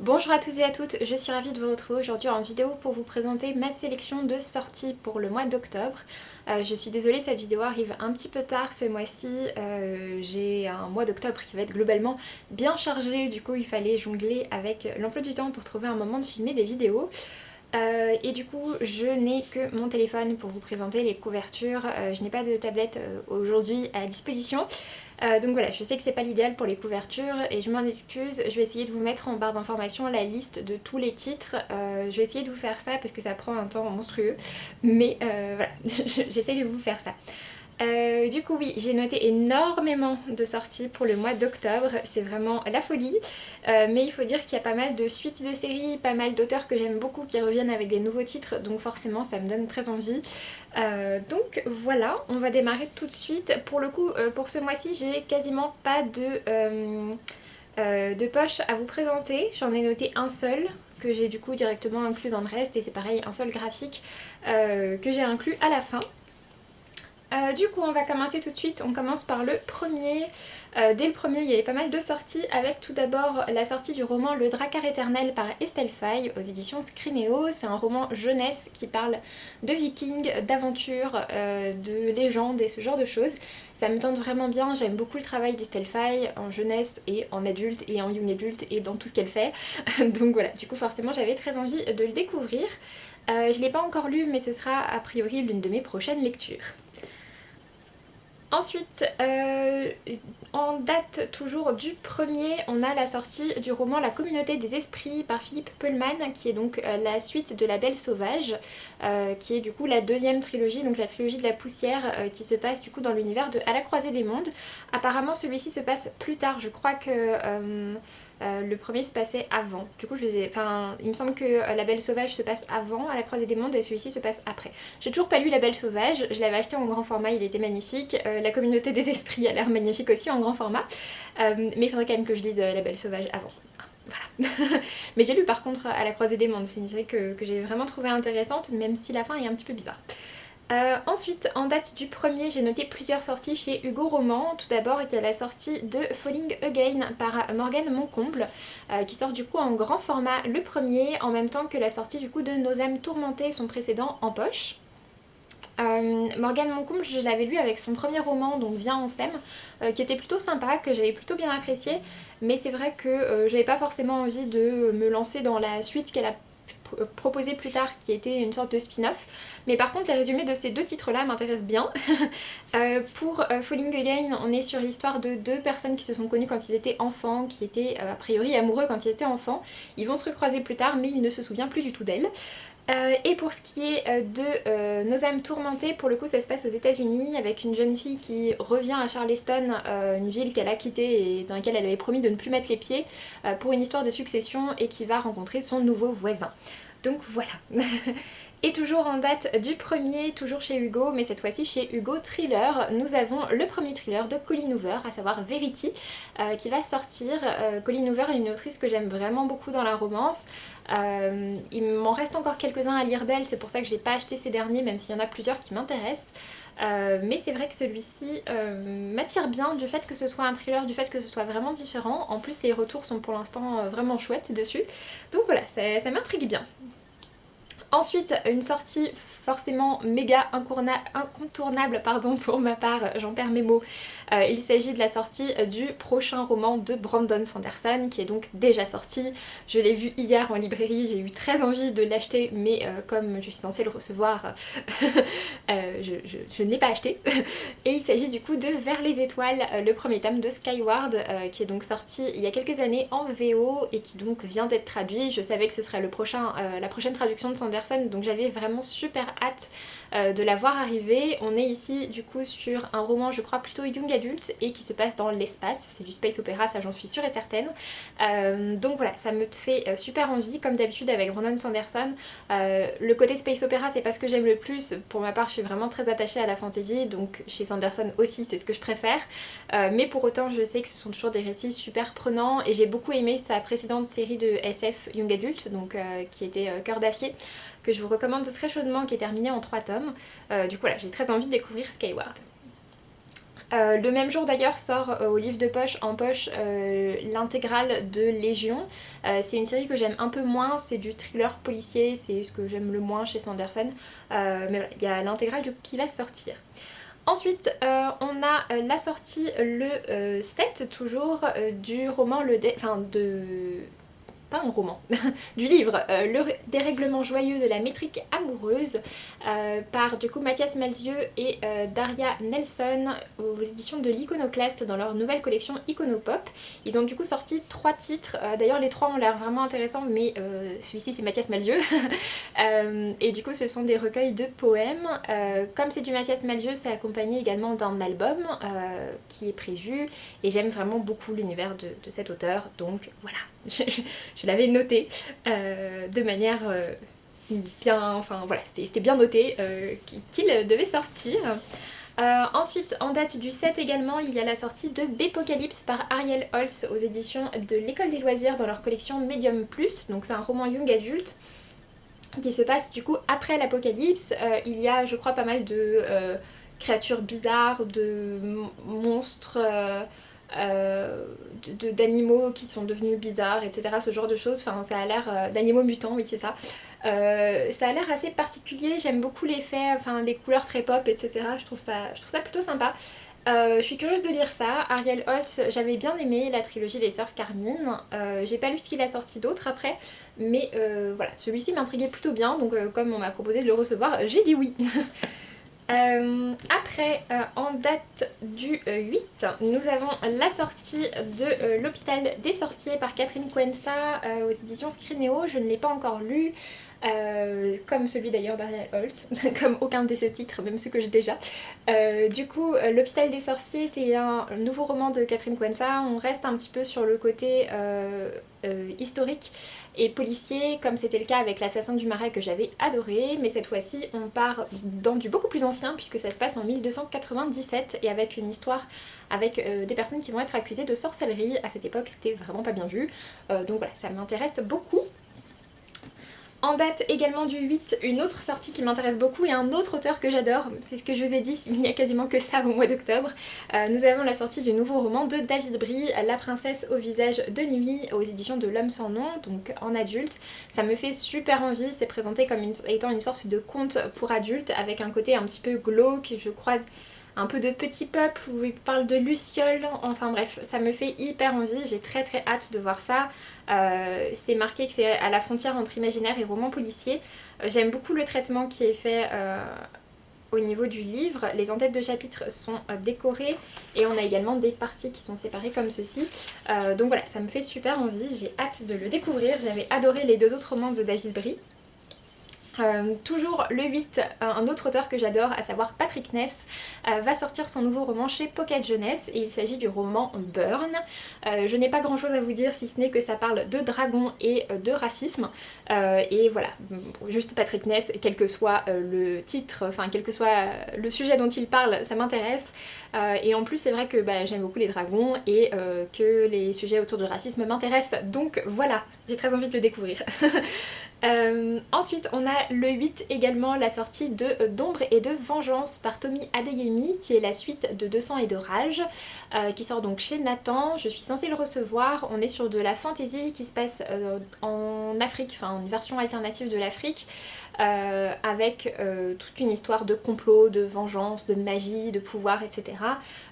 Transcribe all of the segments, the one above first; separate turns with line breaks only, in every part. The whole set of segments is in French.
Bonjour à tous et à toutes, je suis ravie de vous retrouver aujourd'hui en vidéo pour vous présenter ma sélection de sorties pour le mois d'octobre. Je suis désolée, cette vidéo arrive un petit peu tard ce mois-ci, j'ai un mois d'octobre qui va être globalement bien chargé, du coup il fallait jongler avec l'emploi du temps pour trouver un moment de filmer des vidéos. Et du coup je n'ai que mon téléphone pour vous présenter les couvertures, je n'ai pas de tablette aujourd'hui à disposition. Donc voilà, je sais que c'est pas l'idéal pour les couvertures et je m'en excuse, je vais essayer de vous mettre en barre d'informations la liste de tous les titres, je vais essayer de vous faire ça parce que ça prend un temps monstrueux, mais voilà, j'essaie de vous faire ça. Du coup oui, j'ai noté énormément de sorties pour le mois d'octobre, c'est vraiment la folie, mais il faut dire qu'il y a pas mal de suites de séries, pas mal d'auteurs que j'aime beaucoup qui reviennent avec des nouveaux titres, donc forcément ça me donne très envie. Donc voilà, on va démarrer tout de suite. Pour le coup, pour ce mois-ci, j'ai quasiment pas de poche à vous présenter, j'en ai noté un seul que j'ai du coup directement inclus dans le reste et c'est pareil, un seul graphique que j'ai inclus à la fin. Du coup on va commencer tout de suite, on commence par le premier. Dès le premier il y avait pas mal de sorties avec tout d'abord la sortie du roman Le Drakkar éternel par Estelle Faye aux éditions Scrinéo. C'est un roman jeunesse qui parle de vikings, d'aventures, de légendes et ce genre de choses. Ça me tente vraiment bien, j'aime beaucoup le travail d'Estelle Faye en jeunesse et en adulte et en young adulte et dans tout ce qu'elle fait. Donc voilà, du coup forcément j'avais très envie de le découvrir. Je ne l'ai pas encore lu mais ce sera a priori l'une de mes prochaines lectures. Ensuite, en date toujours du premier, on a la sortie du roman La communauté des esprits par Philippe Pullman, qui est donc la suite de La Belle Sauvage, qui est du coup la deuxième trilogie, donc la trilogie de la poussière, qui se passe du coup dans l'univers de À la croisée des mondes. Apparemment celui-ci se passe plus tard, je crois que le premier se passait avant. Du coup, il me semble que La Belle Sauvage se passe avant À la croisée des mondes et celui-ci se passe après. J'ai toujours pas lu La Belle Sauvage, je l'avais acheté en grand format, il était magnifique. La communauté des esprits a l'air magnifique aussi en grand format. Mais il faudrait quand même que je lise La Belle Sauvage avant. Voilà. Mais j'ai lu par contre À la croisée des mondes, c'est une série que j'ai vraiment trouvé intéressante, même si la fin est un petit peu bizarre. Ensuite, en date du premier, j'ai noté plusieurs sorties chez Hugo Roman. Tout d'abord, il y a la sortie de Falling Again par Morgane Moncomble, qui sort du coup en grand format le premier, en même temps que la sortie du coup de Nos âmes tourmentées, son précédent en poche. Morgane Moncomble, je l'avais lu avec son premier roman, donc Viens on s'aime, qui était plutôt sympa, que j'avais plutôt bien apprécié, mais c'est vrai que j'avais pas forcément envie de me lancer dans la suite qu'elle a proposé plus tard, qui était une sorte de spin-off. Mais par contre les résumés de ces deux titres là m'intéressent bien. Pour Falling Again, on est sur l'histoire de deux personnes qui se sont connues quand ils étaient enfants, qui étaient a priori amoureux quand ils étaient enfants. Ils vont se recroiser plus tard mais il ne se souvient plus du tout d'elle. Et pour ce qui est de Nos âmes tourmentées, pour le coup ça se passe aux États-Unis avec une jeune fille qui revient à Charleston, une ville qu'elle a quittée et dans laquelle elle avait promis de ne plus mettre les pieds, pour une histoire de succession et qui va rencontrer son nouveau voisin. Donc voilà. Et toujours en date du premier, toujours chez Hugo, mais cette fois-ci chez Hugo Thriller, nous avons le premier thriller de Colleen Hoover, à savoir Verity, qui va sortir. Colleen Hoover est une autrice que j'aime vraiment beaucoup dans la romance. Il m'en reste encore quelques-uns à lire d'elle, c'est pour ça que j'ai pas acheté ces derniers, même s'il y en a plusieurs qui m'intéressent. Mais c'est vrai que celui-ci m'attire bien du fait que ce soit un thriller, du fait que ce soit vraiment différent. En plus les retours sont pour l'instant vraiment chouettes dessus. Donc voilà, ça m'intrigue bien. Ensuite, une sortie forcément méga incontournable pour ma part, j'en perds mes mots. Il s'agit de la sortie du prochain roman de Brandon Sanderson qui est donc déjà sorti. Je l'ai vu hier en librairie, j'ai eu très envie de l'acheter mais comme je suis censée le recevoir, je ne l'ai pas acheté. Et il s'agit du coup de Vers les étoiles, le premier tome de Skyward qui est donc sorti il y a quelques années en VO et qui donc vient d'être traduit. Je savais que ce serait la prochaine traduction de Sanderson, donc j'avais vraiment super hâte de la voir arriver. On est ici du coup sur un roman je crois plutôt young adulte et qui se passe dans l'espace, c'est du space opéra, ça j'en suis sûre et certaine. Donc voilà, ça me fait super envie, comme d'habitude avec Brandon Sanderson. Le côté space opéra c'est pas ce que j'aime le plus, pour ma part je suis vraiment très attachée à la fantasy, donc chez Sanderson aussi c'est ce que je préfère. Mais pour autant je sais que ce sont toujours des récits super prenants et j'ai beaucoup aimé sa précédente série de SF young adulte, donc qui était Cœur d'acier, que je vous recommande très chaudement, qui est terminée en 3 tomes. Du coup voilà, j'ai très envie de découvrir Skyward. Le même jour d'ailleurs sort au livre de poche en poche l'intégrale de Légion. C'est une série que j'aime un peu moins, c'est du thriller policier, c'est ce que j'aime le moins chez Sanderson. Mais voilà, il y a l'intégrale qui va sortir. Ensuite, on a la sortie le 7 toujours du roman pas un roman, du livre Le dérèglement joyeux de la métrique amoureuse par du coup Mathias Malzieu et Daria Nelson aux éditions de l'Iconoclaste dans leur nouvelle collection Iconopop. Ils ont du coup sorti 3 titres, d'ailleurs les 3 ont l'air vraiment intéressants mais celui-ci c'est Mathias Malzieu et du coup ce sont des recueils de poèmes. Comme c'est du Mathias Malzieu, c'est accompagné également d'un album qui est prévu et j'aime vraiment beaucoup l'univers de cet auteur, donc voilà. Je l'avais noté de manière bien, enfin voilà, c'était bien noté qu'il devait sortir. Ensuite, en date du 7 également, il y a la sortie de Bépocalypse par Ariel Holz aux éditions de l'École des loisirs dans leur collection Medium Plus. Donc c'est un roman young adulte qui se passe du coup après l'apocalypse. Il y a je crois pas mal de créatures bizarres, de monstres... d'animaux qui sont devenus bizarres, etc. Ce genre de choses, enfin ça a l'air d'animaux mutants, oui c'est ça. Ça a l'air assez particulier, j'aime beaucoup l'effet, enfin les couleurs très pop, etc. Je trouve ça plutôt sympa. Je suis curieuse de lire ça. Ariel Holz, j'avais bien aimé la trilogie des Sœurs Carmine. J'ai pas lu ce qu'il a sorti d'autre après, mais voilà, celui-ci m'intriguait plutôt bien, donc comme on m'a proposé de le recevoir, j'ai dit oui. Après, en date du 8, nous avons la sortie de L'Hôpital des Sorciers par Catherine Coenza aux éditions Scrinéo. Je ne l'ai pas encore lu, comme celui d'ailleurs d'Ariel Holz, comme aucun de ces titres, même ceux que j'ai déjà. Du coup, L'Hôpital des Sorciers, c'est un nouveau roman de Catherine Coenza. On reste un petit peu sur le côté historique et policier, comme c'était le cas avec L'Assassin du Marais que j'avais adoré, mais cette fois-ci on part dans du beaucoup plus ancien puisque ça se passe en 1297 et avec une histoire avec des personnes qui vont être accusées de sorcellerie. À cette époque c'était vraiment pas bien vu, donc voilà, ça m'intéresse beaucoup. En date également du 8, une autre sortie qui m'intéresse beaucoup et un autre auteur que j'adore, c'est ce que je vous ai dit, il n'y a quasiment que ça au mois d'octobre. Nous avons la sortie du nouveau roman de David Brie, La princesse au visage de nuit, aux éditions de L'Homme sans nom, donc en adulte. Ça me fait super envie, c'est présenté comme étant une sorte de conte pour adultes avec un côté un petit peu glauque, je crois, un peu de petit peuple où il parle de lucioles, enfin bref, ça me fait hyper envie, j'ai très hâte de voir ça. C'est marqué que c'est à la frontière entre imaginaire et roman policier. J'aime beaucoup le traitement qui est fait au niveau du livre. Les en-têtes de chapitres sont décorées et on a également des parties qui sont séparées comme ceci. Donc voilà, ça me fait super envie, j'ai hâte de le découvrir. J'avais adoré les 2 autres romans de David Brie. Toujours le 8, un autre auteur que j'adore, à savoir Patrick Ness, va sortir son nouveau roman chez Pocket Jeunesse et il s'agit du roman Burn. Je n'ai pas grand chose à vous dire si ce n'est que ça parle de dragons et de racisme et voilà, juste Patrick Ness, quel que soit le titre, enfin quel que soit le sujet dont il parle, ça m'intéresse et en plus c'est vrai que j'aime beaucoup les dragons et que les sujets autour du racisme m'intéressent, donc voilà, j'ai très envie de le découvrir. Ensuite on a le 8 également la sortie de d'Ombre et de Vengeance par Tommy Adeyemi qui est la suite de 200 et de Rage qui sort donc chez Nathan. Je suis censée le recevoir, on est sur de la fantasy qui se passe en Afrique, enfin une version alternative de l'Afrique avec toute une histoire de complot, de vengeance, de magie, de pouvoir, etc.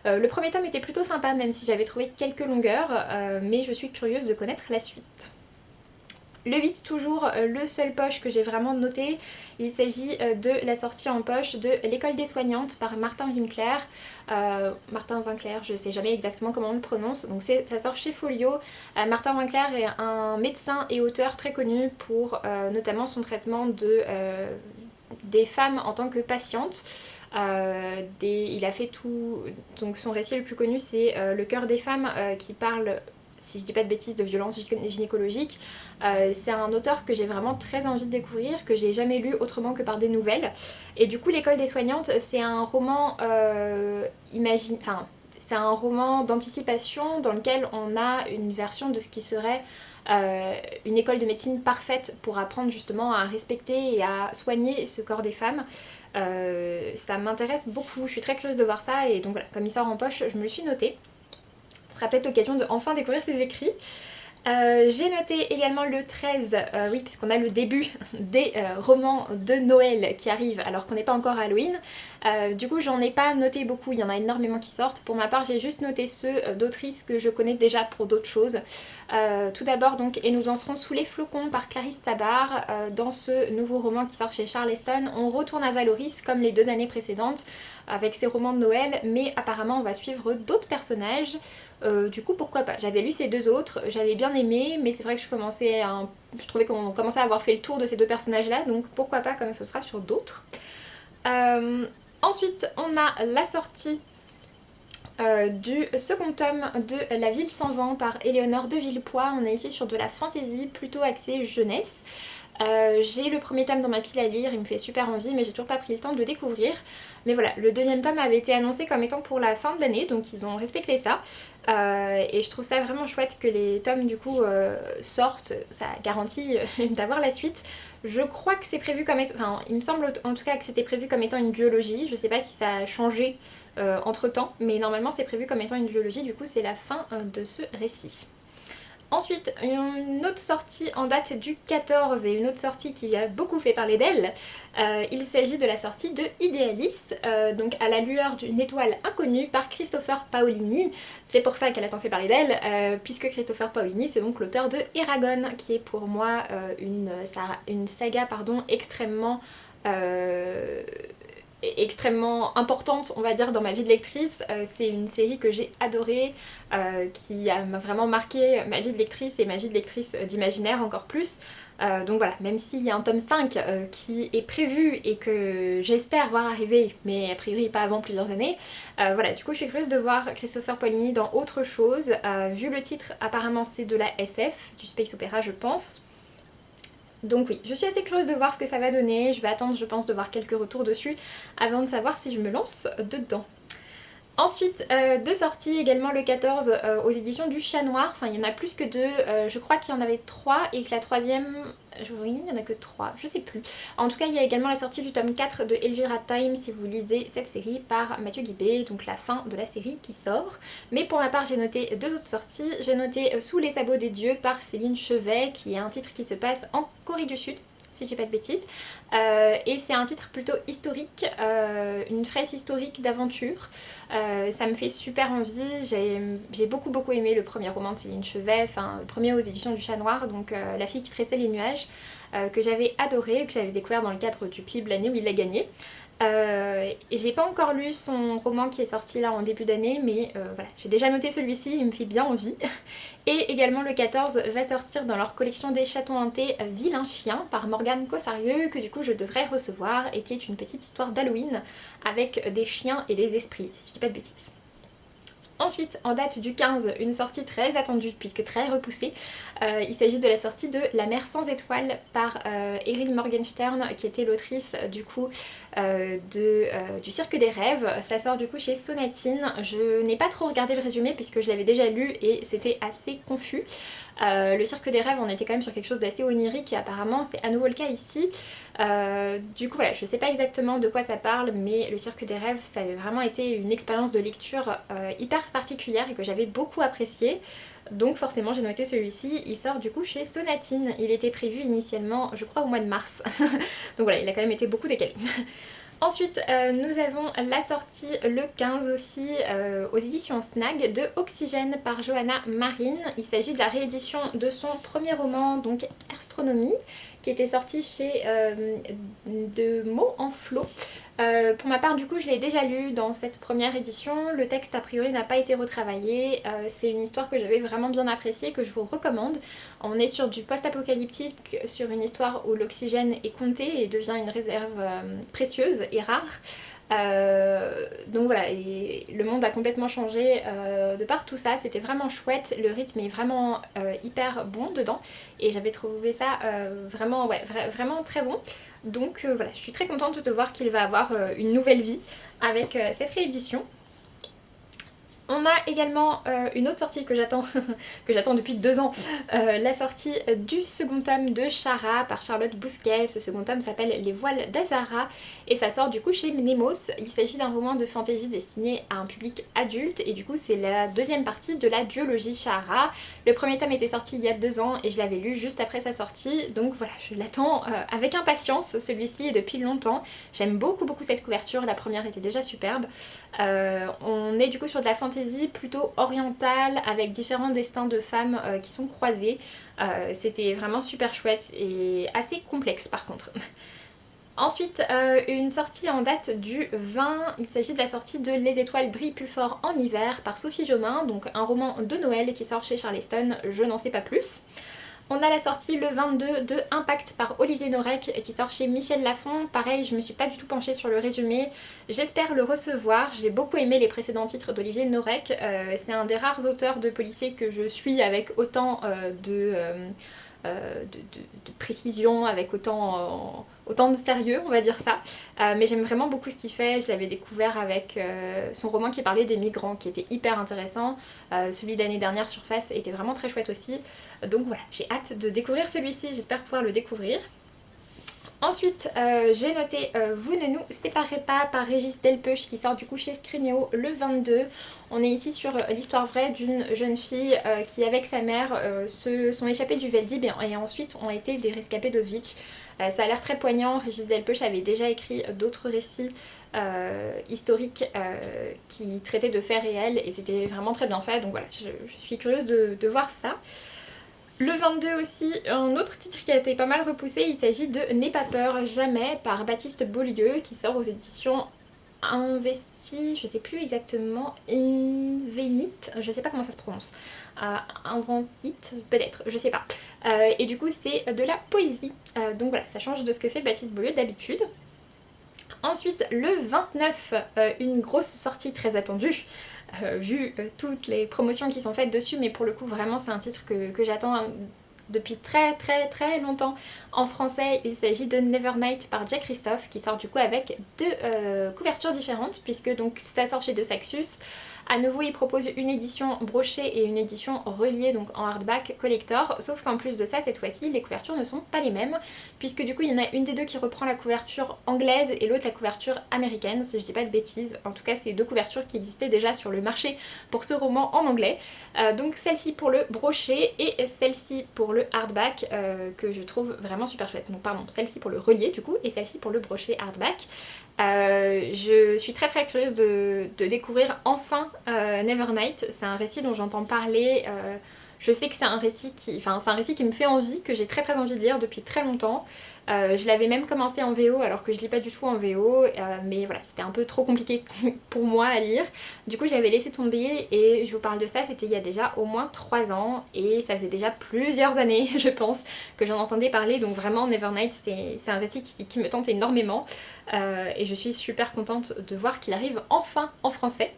Le premier tome était plutôt sympa même si j'avais trouvé quelques longueurs mais je suis curieuse de connaître la suite. Le 8 toujours, le seul poche que j'ai vraiment noté, il s'agit de la sortie en poche de L'École des soignantes par Martin Winkler. Martin Winkler, je sais jamais exactement comment on le prononce, donc ça sort chez Folio. Martin Winkler est un médecin et auteur très connu pour notamment son traitement des femmes en tant que patientes. Il a fait tout, donc son récit le plus connu c'est Le cœur des femmes qui parle, si je dis pas de bêtises, de violence gynécologique. C'est un auteur que j'ai vraiment très envie de découvrir, que j'ai jamais lu autrement que par des nouvelles. Et du coup, L'École des soignantes, c'est un roman c'est un roman d'anticipation dans lequel on a une version de ce qui serait une école de médecine parfaite pour apprendre justement à respecter et à soigner ce corps des femmes. Ça m'intéresse beaucoup, je suis très curieuse de voir ça et donc voilà, comme il sort en poche, je me le suis noté. Ce sera peut-être l'occasion de enfin découvrir ses écrits. J'ai noté également le 13, oui, puisqu'on a le début des romans de Noël qui arrivent alors qu'on n'est pas encore à Halloween. Du coup, j'en ai pas noté beaucoup, il y en a énormément qui sortent. Pour ma part, j'ai juste noté ceux d'autrices que je connais déjà pour d'autres choses. Tout d'abord, donc, Et nous danserons sous les flocons par Clarisse Tabar. Dans ce nouveau roman qui sort chez Charleston, on retourne à Valoris comme les 2 années précédentes avec ses romans de Noël, mais apparemment on va suivre d'autres personnages. Du coup, pourquoi pas. J'avais lu ces 2 autres, j'avais bien aimé, mais c'est vrai que je trouvais qu'on commençait à avoir fait le tour de ces 2 personnages-là, donc pourquoi pas comme ce sera sur d'autres. Ensuite, on a la sortie du second tome de La Ville sans vent par Éléonore de Villepoix. On est ici sur de la fantasy plutôt axée jeunesse. J'ai le premier tome dans ma pile à lire, il me fait super envie mais j'ai toujours pas pris le temps de le découvrir. Mais voilà, le deuxième tome avait été annoncé comme étant pour la fin de l'année, donc ils ont respecté ça. Et je trouve ça vraiment chouette que les tomes du coup sortent, ça garantit d'avoir la suite. Je crois que c'est prévu comme étant, enfin il me semble en tout cas que c'était prévu comme étant une duologie, je sais pas si ça a changé entre temps, mais normalement c'est prévu comme étant une duologie, du coup c'est la fin de ce récit. Ensuite, une autre sortie en date du 14 et une autre sortie qui a beaucoup fait parler d'elle. Il s'agit de la sortie de Idealis, donc À la lueur d'une étoile inconnue par Christopher Paolini. C'est pour ça qu'elle a tant fait parler d'elle, puisque Christopher Paolini c'est donc l'auteur de Eragon, qui est pour moi une saga extrêmement importante on va dire dans ma vie de lectrice. C'est une série que j'ai adorée, qui m'a vraiment marqué ma vie de lectrice et ma vie de lectrice d'imaginaire encore plus. Donc voilà, même s'il y a un tome 5 qui est prévu et que j'espère voir arriver, mais a priori pas avant plusieurs années, voilà, du coup je suis curieuse de voir Christopher Paolini dans autre chose. Vu le titre, apparemment c'est de la SF, du space opéra je pense. Donc oui, je suis assez curieuse de voir ce que ça va donner, je vais attendre je pense de voir quelques retours dessus avant de savoir si je me lance dedans. Ensuite, 2 sorties également le 14 aux éditions du Chat Noir, enfin il y en a plus que 2, je crois qu'il y en avait 3 et que la troisième, oui il n'y en a que 3, je sais plus. En tout cas il y a également la sortie du tome 4 de Elvira Time si vous lisez cette série par Mathieu Guibé, donc la fin de la série qui sort. Mais pour ma part j'ai noté 2 autres sorties, j'ai noté Sous les sabots des dieux par Céline Chevet qui est un titre qui se passe en Corée du Sud, si je dis pas de bêtises, et c'est un titre plutôt historique, une fresque historique d'aventure. Ça me fait super envie, j'ai beaucoup aimé le premier roman de Céline Chevet, enfin le premier aux éditions du Chat Noir, donc La fille qui tressait les nuages, que j'avais adoré, que j'avais découvert dans le cadre du PIB l'année où il a gagné. Et j'ai pas encore lu son roman qui est sorti là en début d'année, mais voilà, j'ai déjà noté celui-ci, il me fait bien envie. Et également le 14 va sortir dans leur collection des chatons hantés Vilain Chien par Morgane Cossarieux, que du coup je devrais recevoir et qui est une petite histoire d'Halloween avec des chiens et des esprits, si je dis pas de bêtises. Ensuite, en date du 15, une sortie très attendue puisque très repoussée. Il s'agit de la sortie de La mer sans étoiles par Erin Morgenstern, qui était l'autrice du coup du Cirque des rêves. Ça sort du coup chez Sonatine. Je n'ai pas trop regardé le résumé puisque je l'avais déjà lu et c'était assez confus. Le Cirque des rêves, on était quand même sur quelque chose d'assez onirique et apparemment c'est à nouveau le cas ici. Du coup voilà, je sais pas exactement de quoi ça parle, mais le Cirque des rêves ça avait vraiment été une expérience de lecture hyper particulière et que j'avais beaucoup appréciée. Donc forcément j'ai noté celui-ci, il sort du coup chez Sonatine. Il était prévu initialement je crois au mois de mars. Donc voilà, il a quand même été beaucoup décalé. Ensuite, nous avons la sortie le 15 aussi aux éditions Snag de Oxygène par Johanna Marine. Il s'agit de la réédition de son premier roman, donc Astronomie, qui était sorti chez De mots en flot. Pour ma part du coup je l'ai déjà lu dans cette première édition, le texte a priori n'a pas été retravaillé, c'est une histoire que j'avais vraiment bien appréciée, que je vous recommande. On est sur du post-apocalyptique, sur une histoire où l'oxygène est compté et devient une réserve précieuse et rare. Donc voilà, et le monde a complètement changé de par tout ça, c'était vraiment chouette, le rythme est vraiment hyper bon dedans et j'avais trouvé ça vraiment, vraiment très bon. Donc voilà, je suis très contente de voir qu'il va avoir une nouvelle vie avec cette réédition. On a également une autre sortie que j'attends que j'attends depuis 2 ans, la sortie du second tome de Chara par Charlotte Bousquet. Ce second tome s'appelle Les Voiles d'Azara et ça sort du coup chez Mnemos. Il s'agit d'un roman de fantasy destiné à un public adulte et du coup c'est la deuxième partie de la duologie Chara. Le premier tome était sorti il y a 2 ans et je l'avais lu juste après sa sortie, donc voilà, je l'attends avec impatience celui-ci depuis longtemps. J'aime beaucoup cette couverture, la première était déjà superbe. On est du coup sur de la fantasy plutôt orientale avec différents destins de femmes qui sont croisés. C'était vraiment super chouette et assez complexe par contre. Ensuite, une sortie en date du 20, il s'agit de la sortie de Les étoiles brillent plus fort en hiver par Sophie Jomain, donc un roman de Noël qui sort chez Charleston, je n'en sais pas plus. On a la sortie le 22 de Impact par Olivier Norek qui sort chez Michel Lafon. Pareil, je me suis pas du tout penchée sur le résumé. J'espère le recevoir. J'ai beaucoup aimé les précédents titres d'Olivier Norek. C'est un des rares auteurs de policiers que je suis avec autant de précision, avec autant de sérieux, on va dire ça. Mais j'aime vraiment beaucoup ce qu'il fait. Je l'avais découvert avec son roman qui parlait des migrants, qui était hyper intéressant. Celui de l'année dernière, Surface, était vraiment très chouette aussi. Donc voilà, j'ai hâte de découvrir celui-ci, j'espère pouvoir le découvrir. Ensuite, j'ai noté Vous ne nous séparez pas par Régis Delpech qui sort du coup chez Scrigneo le 22. On est ici sur l'histoire vraie d'une jeune fille qui avec sa mère se sont échappées du Vel'Dib et ensuite ont été des rescapés d'Auschwitz. Ça a l'air très poignant. Régis Delpech avait déjà écrit d'autres récits historiques qui traitaient de faits réels et c'était vraiment très bien fait. Donc voilà, je suis curieuse de voir ça. Le 22 aussi, un autre titre qui a été pas mal repoussé, il s'agit de N'aie pas peur, jamais par Baptiste Beaulieu qui sort aux éditions Investi, je sais plus exactement, Invenit, je sais pas comment ça se prononce, Inventit peut-être, je sais pas. Et du coup c'est de la poésie, donc voilà, ça change de ce que fait Baptiste Beaulieu d'habitude. Ensuite, le 29, une grosse sortie très attendue, vu toutes les promotions qui sont faites dessus, mais pour le coup, vraiment, c'est un titre que j'attends depuis très longtemps. En français, il s'agit de Nevernight par Jack Christophe, qui sort du coup avec 2 couvertures différentes, puisque donc ça sort chez De Saxus. À nouveau, il propose une édition brochée et une édition reliée, donc en hardback collector, sauf qu'en plus de ça, cette fois-ci, les couvertures ne sont pas les mêmes, puisque du coup, il y en a une des deux qui reprend la couverture anglaise et l'autre la couverture américaine, si je dis pas de bêtises. En tout cas, c'est 2 couvertures qui existaient déjà sur le marché pour ce roman en anglais. Donc celle-ci pour le brochet et celle-ci pour le hardback, que je trouve vraiment super chouette. Donc pardon, celle-ci pour le relié du coup, et celle-ci pour le brochet hardback. Je suis très curieuse de découvrir enfin Nevernight. C'est un récit dont j'entends parler. Je sais que c'est un récit qui me fait envie, que j'ai très envie de lire depuis très longtemps. Je l'avais même commencé en VO alors que je lis pas du tout en VO, mais voilà, c'était un peu trop compliqué pour moi à lire. Du coup j'avais laissé tomber et je vous parle de ça, c'était il y a déjà au moins 3 ans et ça faisait déjà plusieurs années je pense que j'en entendais parler, donc vraiment Nevernight c'est un récit qui me tente énormément et je suis super contente de voir qu'il arrive enfin en français.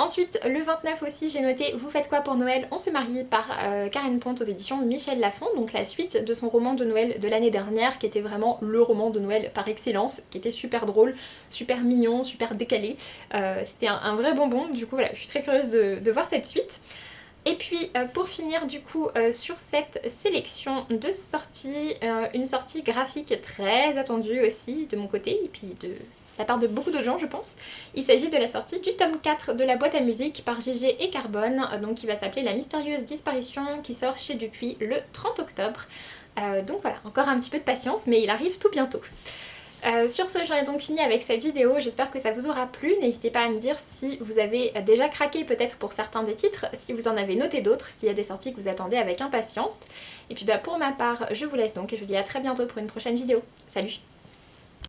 Ensuite, le 29 aussi, j'ai noté Vous faites quoi pour Noël? On se marie par Karen Ponte aux éditions Michel Lafon, donc la suite de son roman de Noël de l'année dernière, qui était vraiment le roman de Noël par excellence, qui était super drôle, super mignon, super décalé. C'était un vrai bonbon, du coup voilà, je suis très curieuse de voir cette suite. Et puis pour finir du coup sur cette sélection de sorties, une sortie graphique très attendue aussi de mon côté, et puis de la part de beaucoup d'autres gens je pense. Il s'agit de la sortie du tome 4 de la boîte à musique par Gégé et Carbone, donc qui va s'appeler La mystérieuse disparition, qui sort chez Dupuis le 30 octobre. Donc voilà, encore un petit peu de patience, mais il arrive tout bientôt. Sur ce, j'en ai donc fini avec cette vidéo, j'espère que ça vous aura plu. N'hésitez pas à me dire si vous avez déjà craqué peut-être pour certains des titres, si vous en avez noté d'autres, s'il y a des sorties que vous attendez avec impatience. Et puis pour ma part, je vous laisse donc et je vous dis à très bientôt pour une prochaine vidéo. Salut!